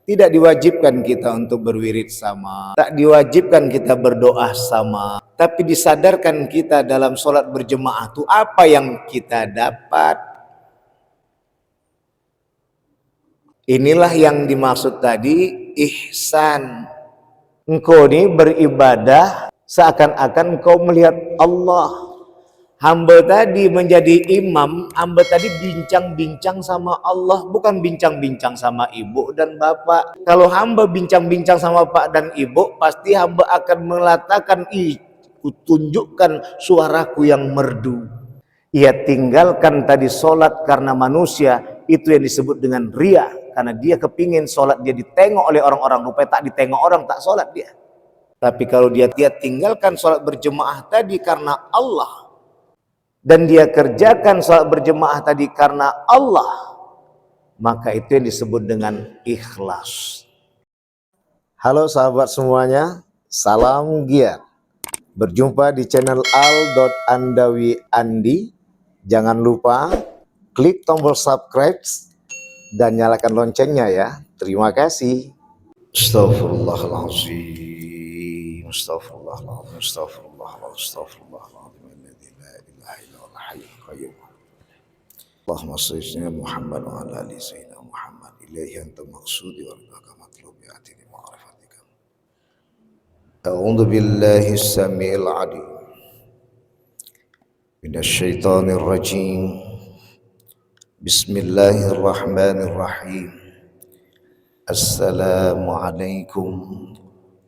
Tidak diwajibkan kita untuk berwirid sama, tak diwajibkan kita berdoa sama, tapi disadarkan kita dalam sholat berjemaah itu apa yang kita dapat. Inilah yang dimaksud tadi ihsan. Engkau ini beribadah seakan-akan engkau melihat Allah. Hamba tadi menjadi imam, hamba tadi bincang-bincang sama Allah, bukan bincang-bincang sama ibu dan bapak. Kalau hamba bincang-bincang sama bapak dan ibu, pasti hamba akan mengatakan, tunjukkan suaraku yang merdu. Ia tinggalkan tadi sholat karena manusia, itu yang disebut dengan riya. Karena dia kepingin sholat dia ditengok oleh orang-orang, rupanya tak ditengok orang, tak sholat dia. Tapi kalau dia tinggalkan sholat berjemaah tadi karena Allah, dan dia kerjakan sholat berjemaah tadi karena Allah, maka itu yang disebut dengan ikhlas. Halo sahabat semuanya, salam giat. Berjumpa di channel al.andawi.andi. Jangan lupa klik tombol subscribe dan nyalakan loncengnya ya. Terima kasih. Astaghfirullahaladzim, astaghfirullahaladzim, astaghfirullahaladzim, astaghfirullahaladzim. Allahumma salli ala Muhammad wa ala ali sayyidina Muhammad ilaihi anta maqsudi wa ridaka matlubi atini ma'rifatika. A'udzu billahi as-sami'il 'alim minasy syaithanir rajim. Bismillahirrahmanirrahim. Assalamualaikum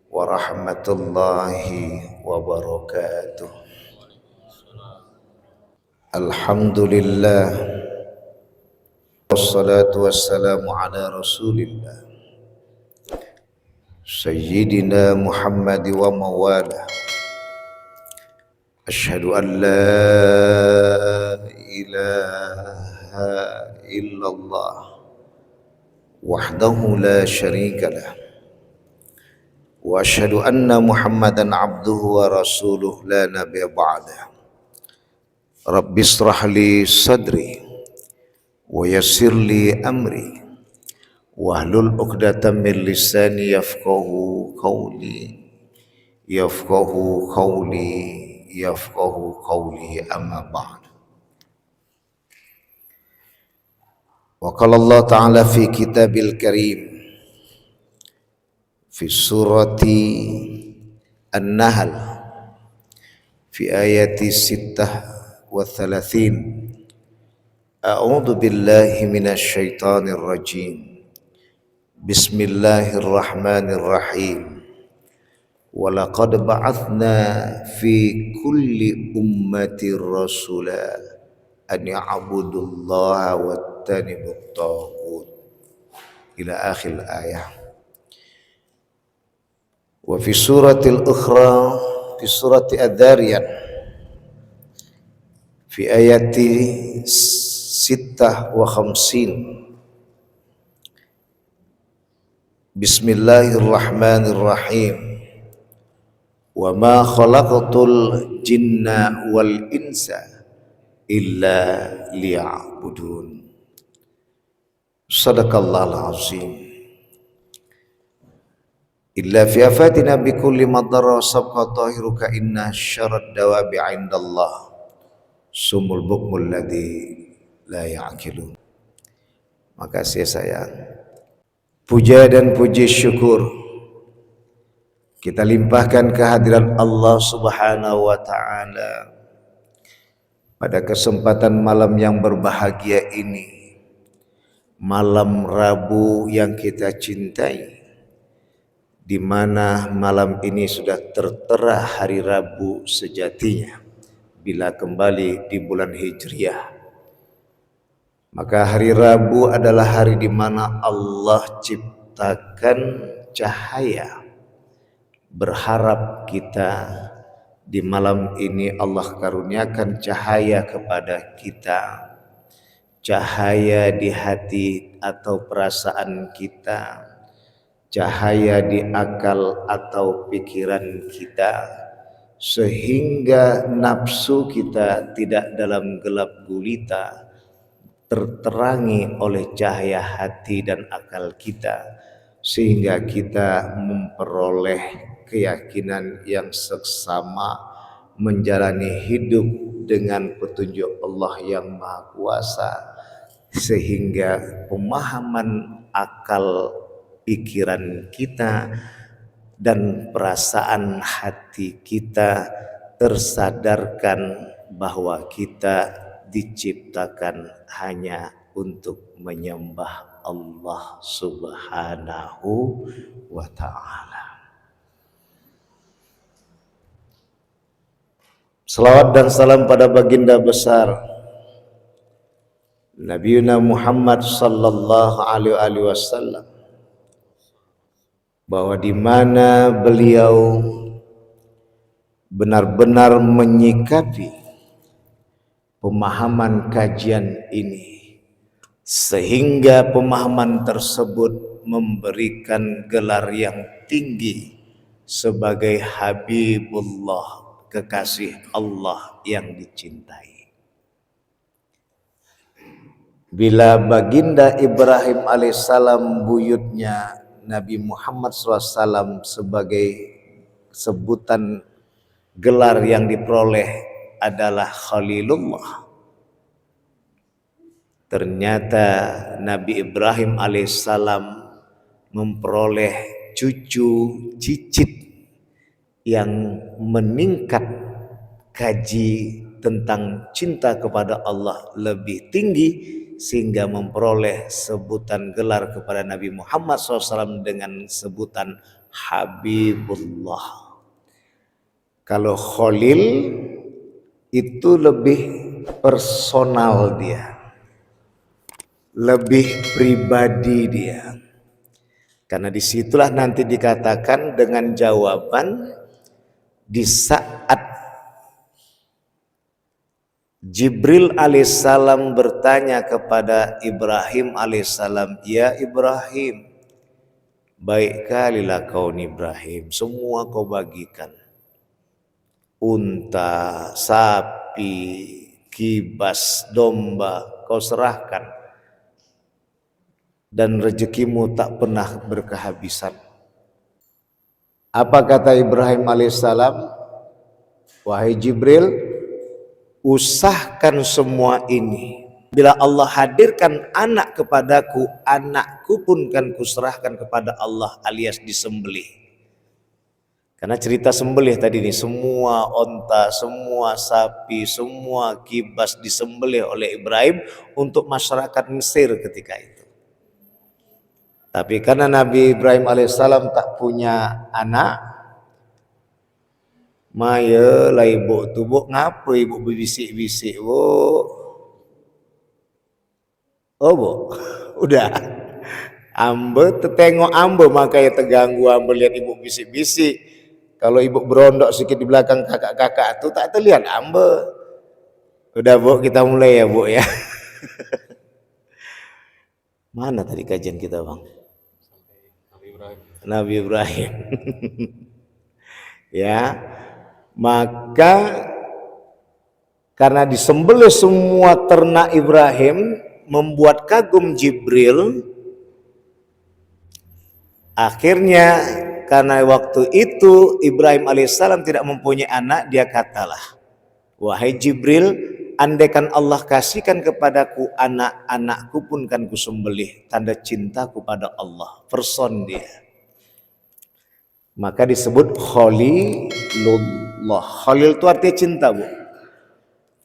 warahmatullahi wabarakatuh. Alhamdulillah, wassalatu wassalamu ala rasulillah Sayyidina Muhammad wa mawala. Ashhadu an la ilaha illallah wahdahu la syarika lah, wa ashhadu anna Muhammadan abduhu wa rasuluh la nabiyya ba'dah. Rabbi israh li sadri wa yassir li amri wahlul 'uqdatam min lisani yafqahu qawli amma ba'd. Wa qala Allah ta'ala fi kitabil karim fi surati An-Nahl fi ayati 36. A'udzu billahi minasy syaithanir rajim. Bismillahirrahmanirrahim. Wa laqad ba'atsna fi kulli ummatin rasula an ya'budullaha wattanibut taghut ila akhir ayah. Wa fi suratil ukhra fi surati Adz-Dzariyat fi ayati 56. Bismillahirrahmanirrahim. Wa ma khalaqtul jinna wal insa illa liya'budun. Sadaqallahul azim. Illa fi afatina bi kulli madarra sabqa tahiruka inna syarrad dawabi 'indallah sumul bukmul ladzi la ya'qilun. Makasih sayang. Puja dan puji syukur kita limpahkan kehadiran Allah Subhanahu wa ta'ala pada kesempatan malam yang berbahagia ini, malam Rabu yang kita cintai, di mana malam ini sudah tertera hari Rabu sejatinya bila kembali di bulan Hijriah. Maka hari Rabu adalah hari di mana Allah ciptakan cahaya. Berharap kita di malam ini Allah karuniakan cahaya kepada kita, cahaya di hati atau perasaan kita, cahaya di akal atau pikiran kita, sehingga nafsu kita tidak dalam gelap gulita, terterangi oleh cahaya hati dan akal kita, sehingga kita memperoleh keyakinan yang seksama, menjalani hidup dengan petunjuk Allah yang Maha Kuasa, sehingga pemahaman akal pikiran kita dan perasaan hati kita tersadarkan bahwa kita diciptakan hanya untuk menyembah Allah Subhanahu wa ta'ala. Salawat dan salam pada baginda besar Nabi Muhammad sallallahu alaihi wasallam, bahwa di mana beliau benar-benar menyikapi pemahaman kajian ini, sehingga pemahaman tersebut memberikan gelar yang tinggi sebagai Habibullah, kekasih Allah yang dicintai. Bila baginda Ibrahim alaihissalam, buyutnya Nabi Muhammad SAW, sebagai sebutan gelar yang diperoleh adalah Khalilullah, ternyata Nabi Ibrahim alaihissalam memperoleh cucu cicit yang meningkat kaji tentang cinta kepada Allah lebih tinggi, sehingga memperoleh sebutan gelar kepada Nabi Muhammad SAW dengan sebutan Habibullah. Kalau Khalil itu lebih personal dia, lebih pribadi dia, karena disitulah nanti dikatakan dengan jawaban di saat Jibril alaihissalam bertanya kepada Ibrahim alaihissalam, "Ya Ibrahim, baik kalilah kau Ibrahim, semua kau bagikan. Unta, sapi, kibas, domba kau serahkan. Dan rezekimu tak pernah berkehabisan." Apa kata Ibrahim alaihissalam? "Wahai Jibril, usahkan semua ini. Bila Allah hadirkan anak kepadaku, anakku pun kan kuserahkan kepada Allah alias disembelih." Karena cerita sembelih tadi ini, semua onta, semua sapi, semua kibas disembelih oleh Ibrahim untuk masyarakat Mesir ketika itu. Tapi karena Nabi Ibrahim alaihissalam tak punya anak, Maya lah ibu tu, bu ngapa ibu berbisik-bisik bu? Oh bu, udah. Ambe tertengok ambe, makanya terganggu ambe lihat ibu bisik-bisik. Kalau ibu berondok sedikit di belakang kakak-kakak tu tak terlihat ambe. Udah bu, kita mulai ya bu ya. Mana tadi kajian kita bang? Nabi Ibrahim. Ya. Maka karena disembelih semua ternak Ibrahim, membuat kagum Jibril. Akhirnya karena waktu itu Ibrahim alaihissalam tidak mempunyai anak, dia katalah, "Wahai Jibril, andaikan Allah kasihkan kepadaku anak, anakku pun kan kusembelih, tanda cintaku pada Allah." Person dia. Maka disebut Khalilullah. Khalil itu artinya cinta bu,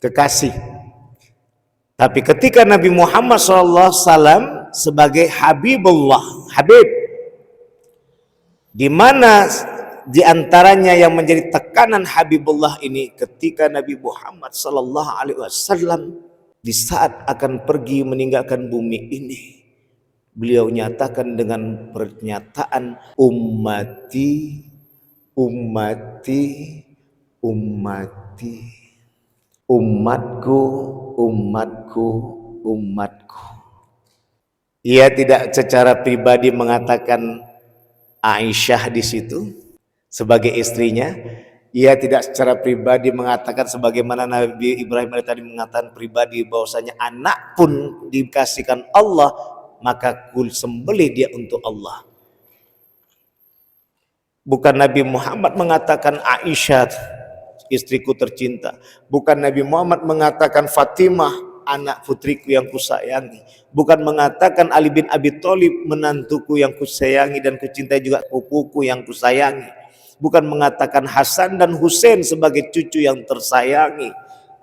kekasih. Tapi ketika Nabi Muhammad SAW sebagai Habibullah, Habib, di mana di antaranya yang menjadi tekanan Habibullah ini, ketika Nabi Muhammad SAW di saat akan pergi meninggalkan bumi ini, beliau nyatakan dengan pernyataan ummati, ummati, ummati, umatku, umatku, umatku. Ia tidak secara pribadi mengatakan Aisyah di situ sebagai istrinya. Ia tidak secara pribadi mengatakan sebagaimana Nabi Ibrahim tadi mengatakan pribadi bahwasanya anak pun dikasihkan Allah, maka kul sembelih dia untuk Allah. Bukan Nabi Muhammad mengatakan Aisyah istriku tercinta. Bukan Nabi Muhammad mengatakan Fatimah anak putriku yang kusayangi. Bukan mengatakan Ali bin Abi Thalib menantuku yang kusayangi dan kucintai, juga pupuku yang kusayangi. Bukan mengatakan Hasan dan Husain sebagai cucu yang tersayangi.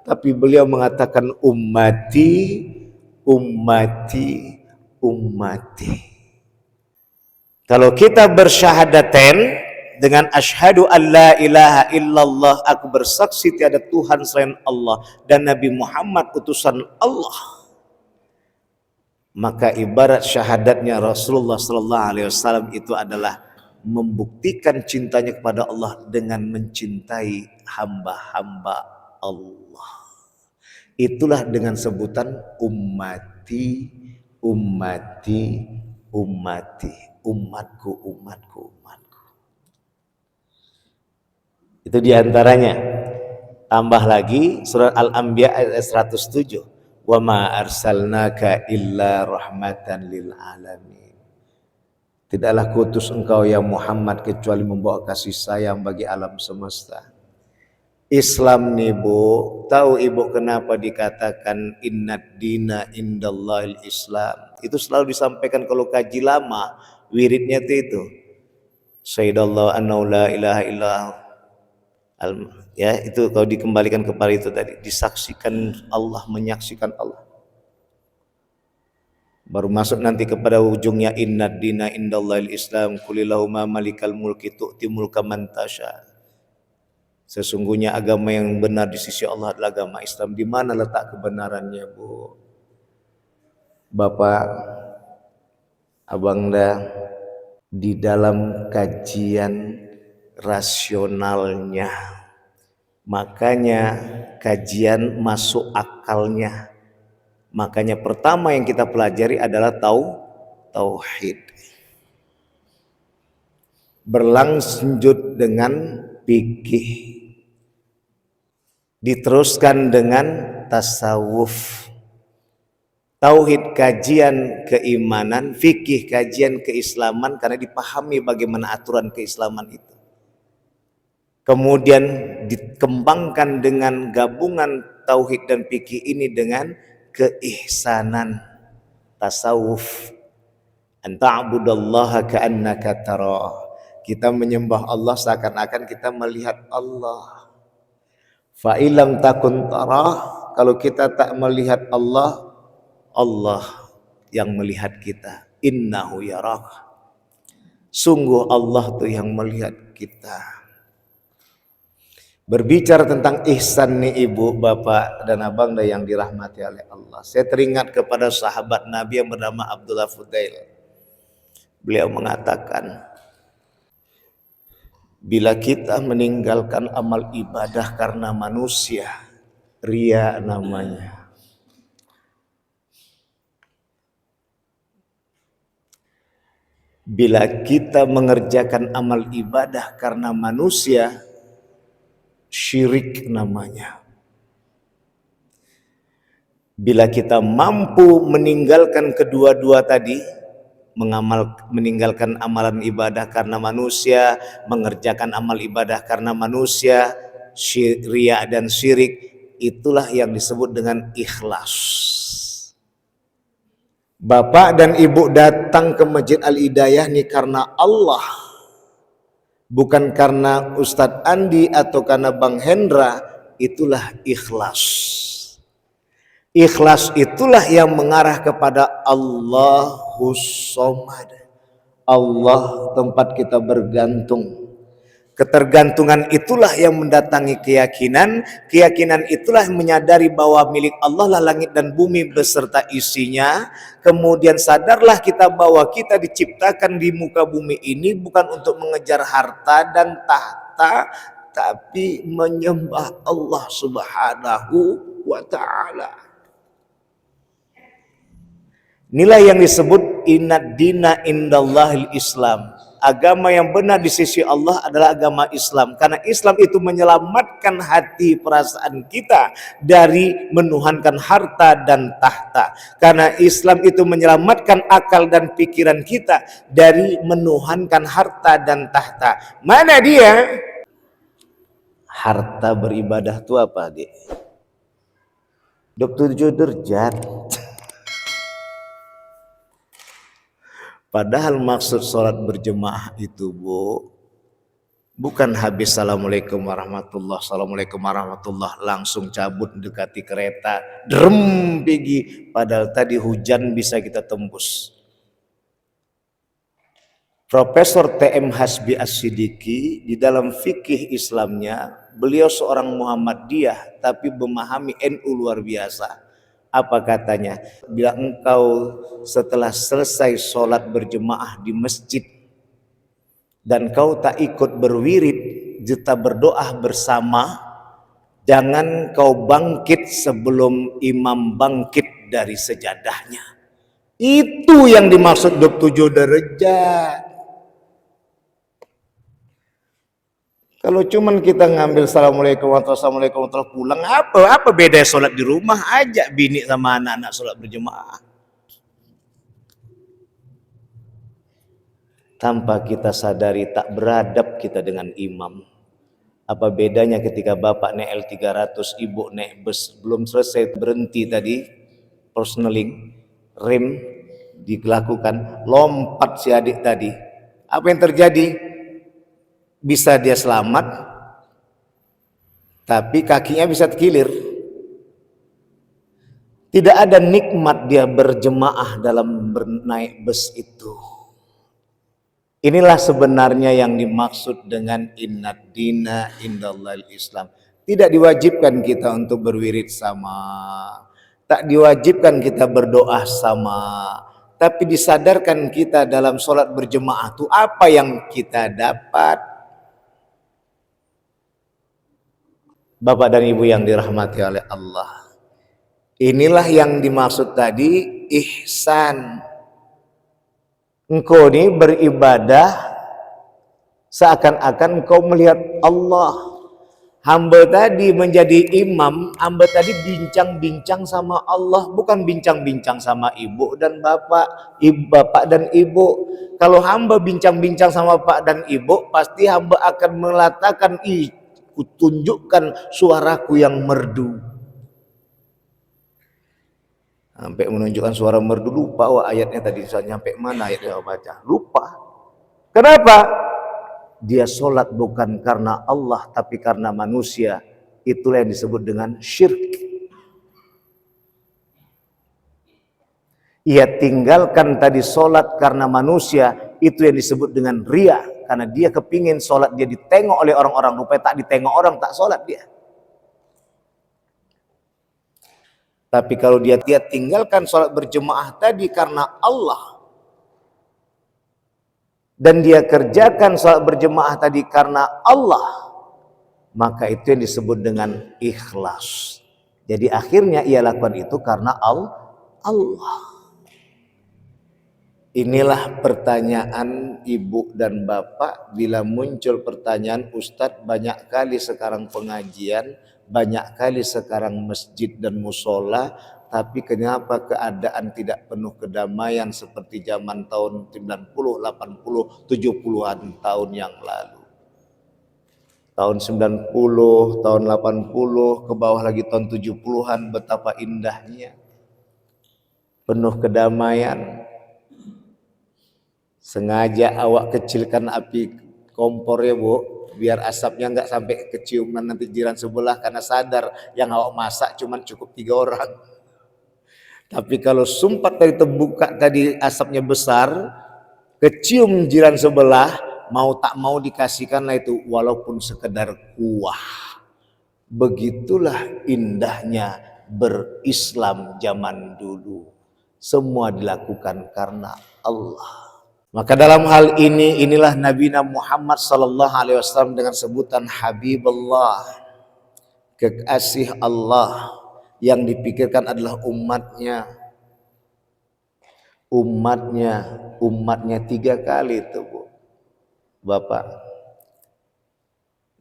Tapi beliau mengatakan ummati, ummati, ummati. Kalau kita bersyahadaten dengan asyhadu an la ilaha illallah, aku bersaksi tiada Tuhan selain Allah dan Nabi Muhammad utusan Allah, maka ibarat syahadatnya Rasulullah sallallahu alaihi wasallam itu adalah membuktikan cintanya kepada Allah dengan mencintai hamba-hamba Allah. Itulah dengan sebutan ummati, ummati, ummati, umatku, umatku, umatku. Itu diantaranya. Tambah lagi surat Al-Anbiya ayat 107. Wa ma arsalnaka illa rahmatan lil alamin. Tidaklah kuutus engkau ya Muhammad kecuali membawa kasih sayang bagi alam semesta. Islam nih Bu, tahu Ibu kenapa dikatakan innad dina indallahil Islam? Itu selalu disampaikan kalau kaji lama, wiridnya itu. Sayyidallahu annahu la ilaha illallah. Ya, itu kalau dikembalikan kepada itu tadi, disaksikan Allah, menyaksikan Allah. Baru masuk nanti kepada ujungnya innad dina indallahil Islam, qulillahumma malikal mulki tu'ti mulka man tasya. Sesungguhnya agama yang benar di sisi Allah adalah agama Islam. Di mana letak kebenarannya, Bu? Bapak, Abang dah di dalam kajian rasionalnya. Makanya kajian masuk akalnya. Makanya pertama yang kita pelajari adalah tauhid. Berlanjut dengan fikih. Diteruskan dengan tasawuf. Tauhid kajian keimanan, fikih kajian keislaman karena dipahami bagaimana aturan keislaman itu. Kemudian dikembangkan dengan gabungan tauhid dan fikih ini dengan keihsanan, tasawuf. Anta'budallaha ka'annaka tarah. Kita menyembah Allah seakan-akan kita melihat Allah. Fa'ilam takun tarah, kalau kita tak melihat Allah, Allah yang melihat kita. Innahu yarak. Sungguh Allah tuh yang melihat kita. Berbicara tentang ihsan nih Ibu, Bapak dan Abang yang dirahmati oleh Allah. Saya teringat kepada sahabat Nabi yang bernama Abdullah Fudail. Beliau mengatakan, bila kita meninggalkan amal ibadah karena manusia, riya namanya. Bila kita mengerjakan amal ibadah karena manusia, syirik namanya. Bila kita mampu meninggalkan kedua-dua tadi, meninggalkan amalan ibadah karena manusia, mengerjakan amal ibadah karena manusia, riya dan syirik, itulah yang disebut dengan ikhlas. Bapak dan Ibu datang ke Masjid Al-Hidayah ini karena Allah, bukan karena Ustadz Andi atau karena Bang Hendra. Itulah ikhlas. Ikhlas itulah yang mengarah kepada Allahus Somad. Allah tempat kita bergantung. Ketergantungan itulah yang mendatangi keyakinan. Keyakinan itulah yang menyadari bahwa milik Allah lah langit dan bumi beserta isinya. Kemudian sadarlah kita bahwa kita diciptakan di muka bumi ini bukan untuk mengejar harta dan tahta, tapi menyembah Allah Subhanahu wa ta'ala. Inilah yang disebut inad dina indallahil Islam. Agama yang benar di sisi Allah adalah agama Islam. Karena Islam itu menyelamatkan hati perasaan kita dari menuhankan harta dan tahta. Karena Islam itu menyelamatkan akal dan pikiran kita dari menuhankan harta dan tahta. Mana dia? Harta beribadah itu apa, Dik? 27 derajat. Padahal maksud sholat berjemaah itu, Bu, bukan habis assalamualaikum warahmatullah langsung cabut dekati kereta drem pergi, padahal tadi hujan bisa kita tembus. Profesor T.M. Hasbi As-Siddiqi di dalam fikih Islamnya, beliau seorang Muhammadiyah tapi memahami NU luar biasa. Apa katanya? Bila engkau setelah selesai sholat berjemaah di masjid dan kau tak ikut berwirid serta berdoa bersama, jangan kau bangkit sebelum imam bangkit dari sejadahnya. Itu yang dimaksud 27 derajat. Kalau cuman kita ngambil assalamualaikum warahmatullahi pulang, apa beda sholat di rumah? Ajak bini sama anak-anak sholat berjemaah. Tanpa kita sadari tak beradab kita dengan imam. Apa bedanya ketika bapak naik L300, ibu naik bus, belum selesai berhenti tadi, personaling, rem dilakukan, lompat si adik tadi. Apa yang terjadi? Bisa dia selamat, tapi kakinya bisa terkilir. Tidak ada nikmat dia berjemaah dalam bernaik bus itu. Inilah sebenarnya yang dimaksud dengan innad dina indallahil Islam. Tidak diwajibkan kita untuk berwirid sama, tak diwajibkan kita berdoa sama, tapi disadarkan kita dalam sholat berjemaah itu apa yang kita dapat. Bapak dan Ibu yang dirahmati oleh Allah, inilah yang dimaksud tadi ihsan. Engkau ini beribadah seakan-akan engkau melihat Allah. Hamba tadi menjadi imam, hamba tadi bincang-bincang sama Allah, bukan bincang-bincang sama ibu dan bapak, bapak dan ibu. Kalau hamba bincang-bincang sama bapak dan ibu, pasti hamba akan mengatakan, kutunjukkan suaraku yang merdu. Sampai menunjukkan suara merdu, lupa ayatnya tadi sampai mana ayatnya baca, lupa. Kenapa? Dia sholat bukan karena Allah tapi karena manusia. Itulah yang disebut dengan syirik. Ia tinggalkan tadi sholat karena manusia, itu yang disebut dengan riya. Karena dia kepingin sholat dia ditengok oleh orang-orang, rupanya tak ditengok orang, tak sholat dia. Tapi kalau dia tinggalkan sholat berjemaah tadi karena Allah, dan dia kerjakan sholat berjemaah tadi karena Allah, maka itu yang disebut dengan ikhlas. Jadi akhirnya ia lakukan itu karena Allah. Inilah pertanyaan ibu dan bapak. Bila muncul pertanyaan, Ustadz, banyak kali sekarang pengajian, banyak kali sekarang masjid dan musola, tapi kenapa keadaan tidak penuh kedamaian seperti zaman tahun 90, 80, 70-an tahun yang lalu. Tahun 90, tahun 80, ke bawah lagi tahun 70-an, betapa indahnya. Penuh kedamaian. Sengaja awak kecilkan api kompor ya Bu, biar asapnya nggak sampai keciuman nanti jiran sebelah, karena sadar yang awak masak cuman cukup 3 orang. Tapi kalau sumpat tadi terbuka tadi asapnya besar, kecium jiran sebelah, mau tak mau dikasihkanlah itu walaupun sekedar kuah. Begitulah indahnya berislam zaman dulu. Semua dilakukan karena Allah. Maka dalam hal ini, inilah Nabi Muhammad SAW dengan sebutan Habibullah, kekasih Allah, yang dipikirkan adalah umatnya. umatnya 3 kali itu, Bu. Bapak.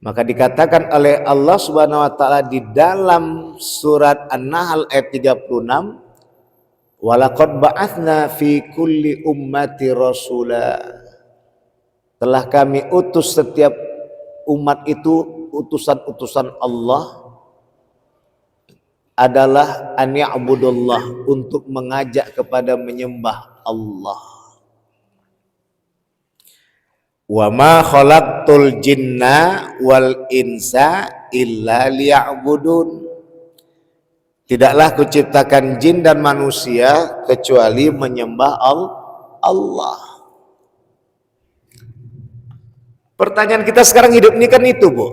Maka dikatakan oleh Allah Subhanahu wa taala di dalam surat An-Nahl ayat 36, walaqad ba'atsna fi kulli ummati rasula. Telah kami utus setiap umat itu, utusan-utusan Allah adalah an ya'budullah, untuk mengajak kepada menyembah Allah. Wa ma khalaqtul jinna wal insa illa liya'budun. Tidaklah kuciptakan jin dan manusia kecuali menyembah Allah. Pertanyaan kita sekarang hidup ini kan itu, Bu.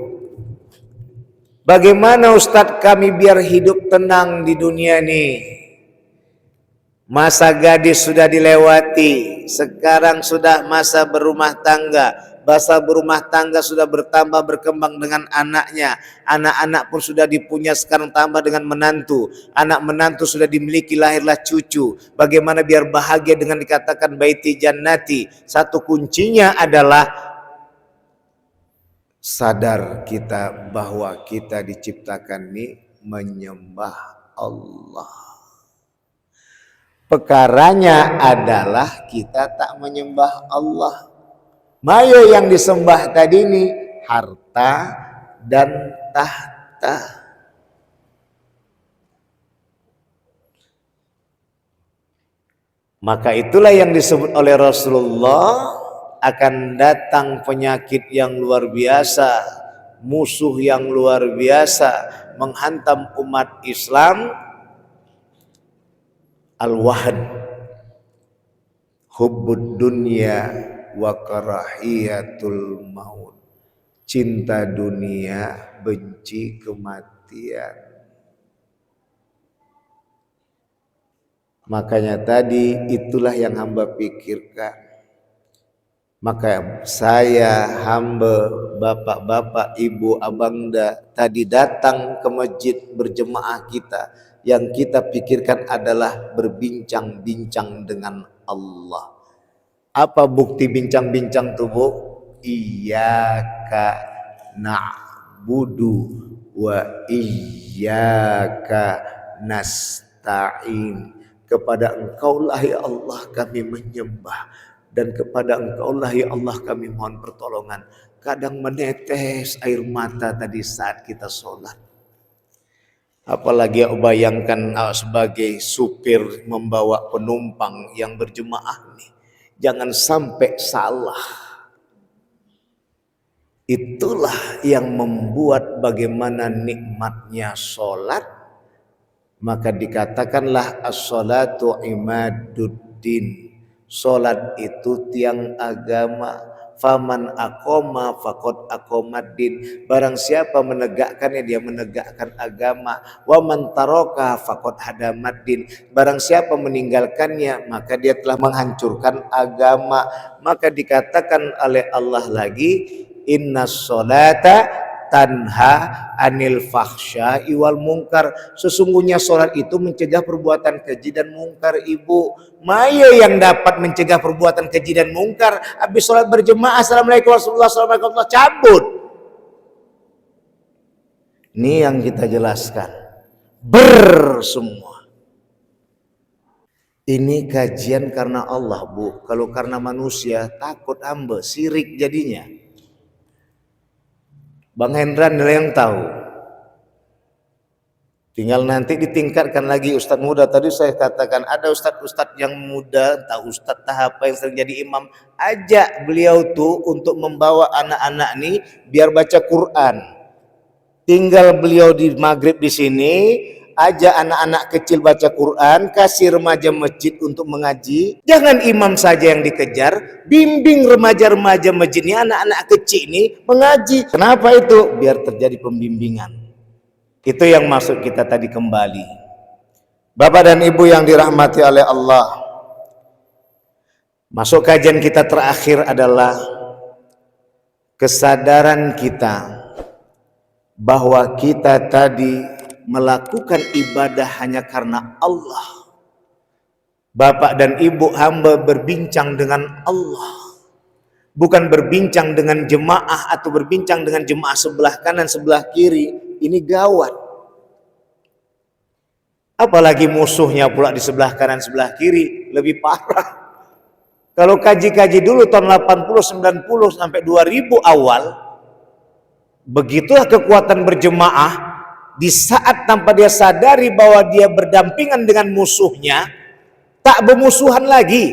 Bagaimana Ustadz kami biar hidup tenang di dunia ini? Masa gadis sudah dilewati, sekarang sudah masa berumah tangga. Masa berumah tangga sudah bertambah berkembang dengan anaknya. Anak-anak pun sudah dipunya, sekarang tambah dengan menantu. Anak menantu sudah dimiliki, lahirlah cucu. Bagaimana biar bahagia dengan dikatakan baiti jannati? Satu kuncinya adalah sadar kita bahwa kita diciptakan ini menyembah Allah. Perkaranya adalah kita tak menyembah Allah. Mayo yang disembah tadi ini harta dan tahta. Maka itulah yang disebut oleh Rasulullah, akan datang penyakit yang luar biasa, musuh yang luar biasa menghantam umat Islam. Al-wahd, hubbud dunya wa karahiyatul maut. Cinta dunia, benci kematian. Makanya tadi itulah yang hamba pikirkan. Maka saya, hamba, bapak-bapak, ibu, abangda tadi datang ke masjid berjemaah kita. Yang kita pikirkan adalah berbincang-bincang dengan Allah. Apa bukti bincang-bincang itu, Bu? Iyyaka na'budu wa iyyaka nasta'in. Kepada Engkaulah ya Allah kami menyembah, dan kepada Engkaulah ya Allah kami mohon pertolongan. Kadang menetes air mata tadi saat kita sholat. Apalagi bayangkan sebagai supir membawa penumpang yang berjemaah nih. Jangan sampai salah. Itulah yang membuat bagaimana nikmatnya sholat. Maka dikatakanlah as-sholatu imaduddin. Sholat itu tiang agama. Faman aqoma faqad aqomaddin. Barang siapa menegakkannya, dia menegakkan agama. Wa man taraka faqad hadamaddin. Barang siapa meninggalkannya, maka dia telah menghancurkan agama. Maka dikatakan oleh Allah lagi, innas sholata tanha anil fahsya'i wal munkar. Sesungguhnya sholat itu mencegah perbuatan keji dan mungkar, Ibu. Mayo yang dapat mencegah perbuatan keji dan mungkar. Habis sholat berjemaah, assalamualaikum warahmatullahi wabarakatuh, cabut. Ini yang kita jelaskan semua. Ini kajian karena Allah, Bu. Kalau karena manusia takut hamba, sirik jadinya. Bang Hendra nilai yang tahu. Tinggal nanti ditingkatkan lagi ustadz muda. Tadi saya katakan ada ustadz-ustadz yang muda, tahu ustadz tahap yang sering jadi imam. Ajak beliau tuh untuk membawa anak-anak nih biar baca Quran. Tinggal beliau di maghrib di sini, ajak anak-anak kecil baca Quran, kasih remaja masjid untuk mengaji. Jangan imam saja yang dikejar, bimbing remaja-remaja masjid ini, anak-anak kecil ini mengaji. Kenapa itu? Biar terjadi pembimbingan. Itu yang maksud kita tadi kembali. Bapak dan Ibu yang dirahmati oleh Allah. Masuk kajian kita terakhir adalah kesadaran kita bahwa kita tadi melakukan ibadah hanya karena Allah. Bapak dan ibu, hamba berbincang dengan Allah, bukan berbincang dengan jemaah atau berbincang dengan jemaah sebelah kanan sebelah kiri. Ini gawat. Apalagi musuhnya pula di sebelah kanan sebelah kiri, lebih parah. Kalau kaji-kaji dulu tahun 80, 90 sampai 2000 awal, begitulah kekuatan berjemaah. Di saat tanpa dia sadari bahwa dia berdampingan dengan musuhnya, tak bermusuhan lagi,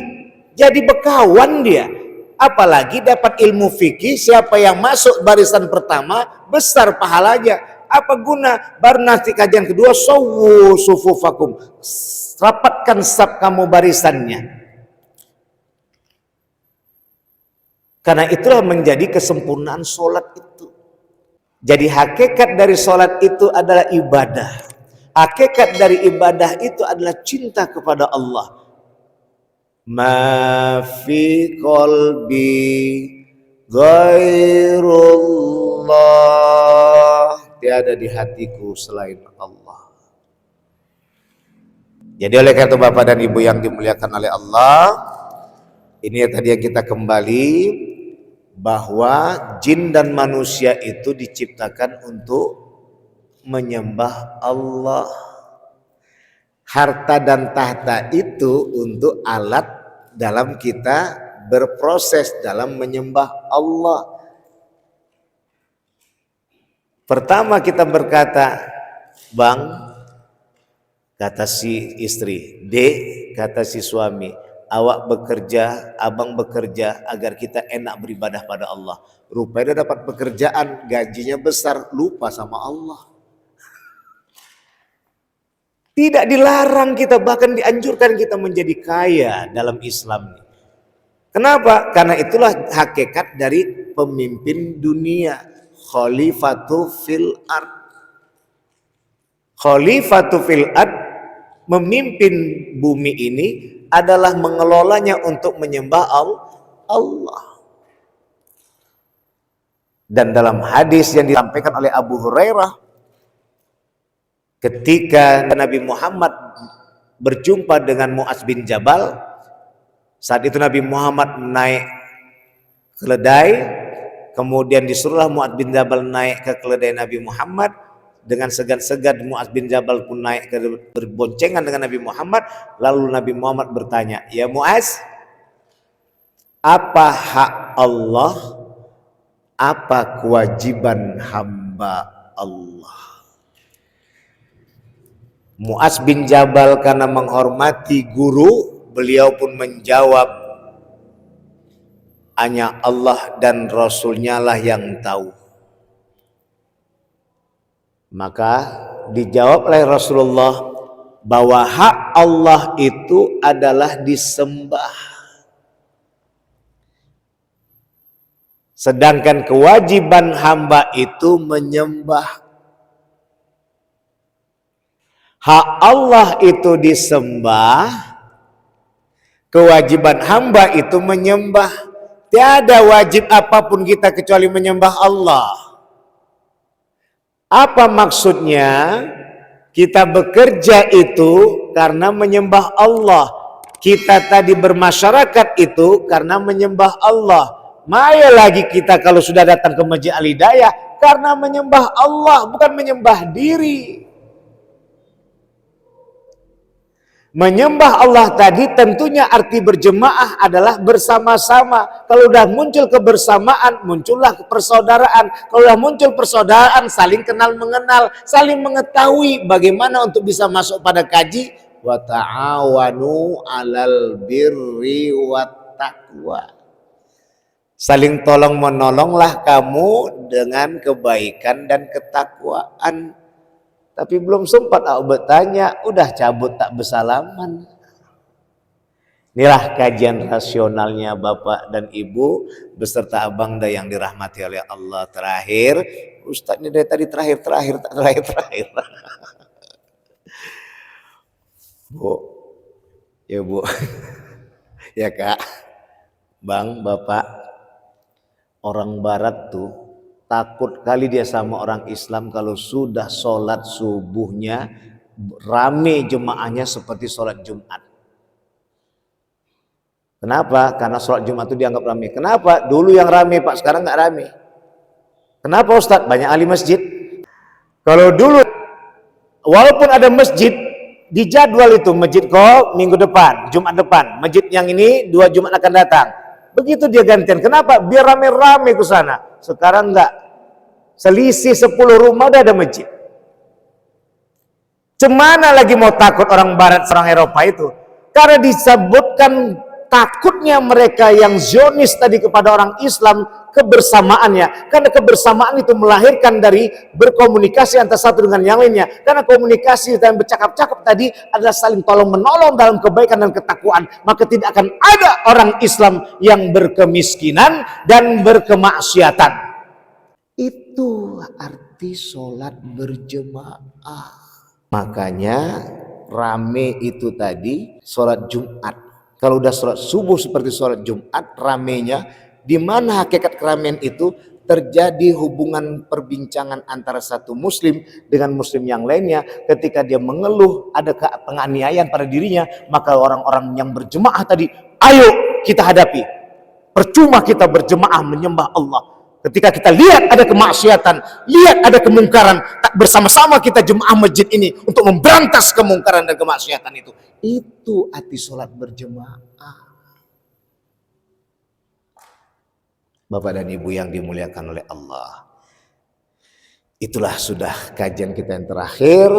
jadi berkawan dia. Apalagi dapat ilmu fikih, siapa yang masuk barisan pertama besar pahalanya. Apa guna? Baru nanti kajian kedua, sawu sufufakum, rapatkan saf kamu barisannya. Karena itulah menjadi kesempurnaan sholat itu. Jadi hakikat dari sholat itu adalah ibadah. Hakikat dari ibadah itu adalah cinta kepada Allah. Ma fi qalbi ghairullah, tiada di hatiku selain Allah. Jadi oleh karena Bapak dan Ibu yang dimuliakan oleh Allah, ini tadi yang kita kembali bahwa jin dan manusia itu diciptakan untuk menyembah Allah. Harta dan tahta itu untuk alat dalam kita berproses dalam menyembah Allah. Pertama kita berkata, Bang, kata si istri, Dek, kata si suami, awak bekerja, abang bekerja agar kita enak beribadah pada Allah. Rupanya dapat pekerjaan, gajinya besar, lupa sama Allah. Tidak dilarang kita, bahkan dianjurkan kita menjadi kaya dalam Islam. Kenapa? Karena itulah hakikat dari pemimpin dunia, khalifatu fil ard. Khalifatu fil ard, memimpin bumi ini adalah mengelolanya untuk menyembah Allah. Dan dalam hadis yang disampaikan oleh Abu Hurairah, ketika Nabi Muhammad berjumpa dengan Mu'adz bin Jabal, saat itu Nabi Muhammad naik keledai, kemudian disuruhlah Mu'adz bin Jabal naik ke keledai Nabi Muhammad. Dengan segan-segan Mu'adz bin Jabal pun naik ke berboncengan dengan Nabi Muhammad. Lalu Nabi Muhammad bertanya, ya Mu'adz, apa hak Allah, apa kewajiban hamba Allah? Mu'adz bin Jabal karena menghormati guru, beliau pun menjawab, hanya Allah dan Rasulnya lah yang tahu. Maka dijawab oleh Rasulullah bahwa hak Allah itu adalah disembah. Sedangkan kewajiban hamba itu menyembah. Hak Allah itu disembah, kewajiban hamba itu menyembah. Tiada wajib apapun kita kecuali menyembah Allah. Apa maksudnya? Kita bekerja itu karena menyembah Allah. Kita tadi bermasyarakat itu karena menyembah Allah. Maya lagi kita kalau sudah datang ke Masjid Al-Hidayah karena menyembah Allah, bukan menyembah diri. Menyembah Allah tadi tentunya arti berjemaah adalah bersama-sama. Kalau sudah muncul kebersamaan, muncullah persaudaraan. Kalau sudah muncul persaudaraan, saling kenal mengenal, saling mengetahui bagaimana untuk bisa masuk pada kaji. Wa ta'awanu 'alal birri wat taqwa. Saling tolong menolonglah kamu dengan kebaikan dan ketakwaan. Tapi belum sempat aku bertanya, udah cabut tak bersalaman. Inilah kajian rasionalnya Bapak dan Ibu beserta Abang Da yang dirahmati oleh Allah. Terakhir, Ustadz ini dari tadi terakhir. Bu, ya Bu, ya Kak, Bang, Bapak, orang Barat tuh takut kali dia sama orang Islam kalau sudah sholat subuhnya rame jemaahnya seperti sholat Jumat. Kenapa? Karena sholat Jumat itu dianggap ramai. Kenapa? Dulu yang ramai Pak, sekarang nggak ramai. Kenapa Ustadz? Banyak ahli masjid. Kalau dulu, walaupun ada masjid, di jadwal itu masjid kok minggu depan, Jumat depan, masjid yang ini 2 Jumat akan datang. Begitu dia gantian. Kenapa? Biar rame-rame ke sana. Sekarang enggak. Selisih 10 rumah udah ada masjid. Cemana lagi mau takut orang barat, orang Eropa itu? Karena disebutkan takutnya mereka yang Zionis tadi kepada orang Islam, kebersamaannya. Karena kebersamaan itu melahirkan dari berkomunikasi antara satu dengan yang lainnya. Karena komunikasi dan bercakap-cakap tadi adalah saling tolong menolong dalam kebaikan dan ketakwaan. Maka tidak akan ada orang Islam yang berkemiskinan dan berkemaksiatan. Itu arti sholat berjemaah. Makanya rame itu tadi sholat Jumat. Kalau udah sholat subuh seperti sholat Jumat, ramenya di mana hakikat keramaian itu terjadi hubungan perbincangan antara satu muslim dengan muslim yang lainnya. Ketika dia mengeluh ada penganiayaan pada dirinya, maka orang-orang yang berjemaah tadi, ayo kita hadapi. Percuma kita berjemaah menyembah Allah. Ketika kita lihat ada kemaksiatan, lihat ada kemungkaran, tak bersama-sama kita jemaah masjid ini untuk memberantas kemungkaran dan kemaksiatan itu. Itu arti sholat berjemaah. Bapak dan Ibu yang dimuliakan oleh Allah. Itulah sudah kajian kita yang terakhir.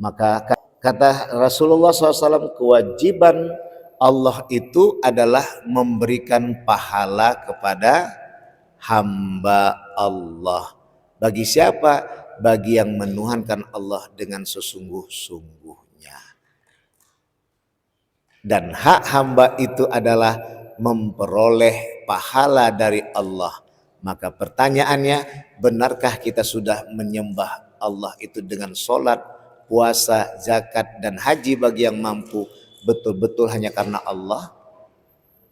Maka kata Rasulullah SAW, kewajiban Allah itu adalah memberikan pahala kepada hamba Allah. Bagi siapa? Bagi yang menuhankan Allah dengan sesungguh-sungguhnya. Dan hak hamba itu adalah memperoleh pahala dari Allah. Maka pertanyaannya, benarkah kita sudah menyembah Allah itu dengan sholat, puasa, zakat, dan haji bagi yang mampu betul-betul hanya karena Allah?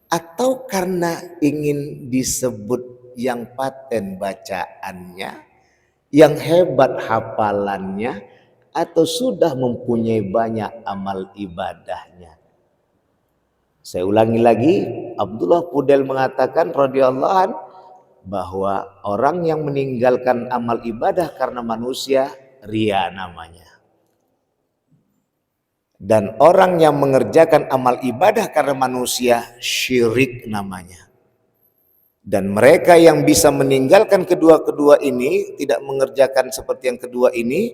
Atau karena ingin disebut yang paten bacaannya, yang hebat hafalannya, atau sudah mempunyai banyak amal ibadahnya? Saya ulangi lagi, Abdullah Pudel mengatakan radhiyallahu anhu bahwa orang yang meninggalkan amal ibadah karena manusia, riya namanya. Dan orang yang mengerjakan amal ibadah karena manusia, syirik namanya. Dan mereka yang bisa meninggalkan kedua-kedua ini, tidak mengerjakan seperti yang kedua ini,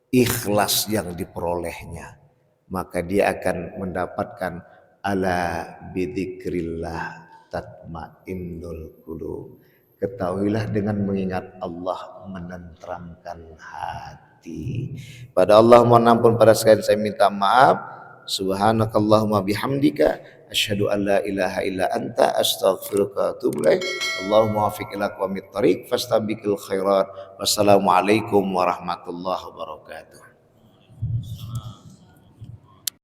ikhlas yang diperolehnya. Maka dia akan mendapatkan ala bidzikrillah tatmainnul qulub. Ketahuilah dengan mengingat Allah menenteramkan hati. Pada Allah mohon ampun, pada sekalian saya minta maaf. Subhanakallahumma bihamdika asyhadu an la ilaha illa anta astaghfiruka wa atubu ilaik. Allahumma wafiq ila aqwamit thariq fastabiqil khairat. Wassalamualaikum warahmatullahi wabarakatuh.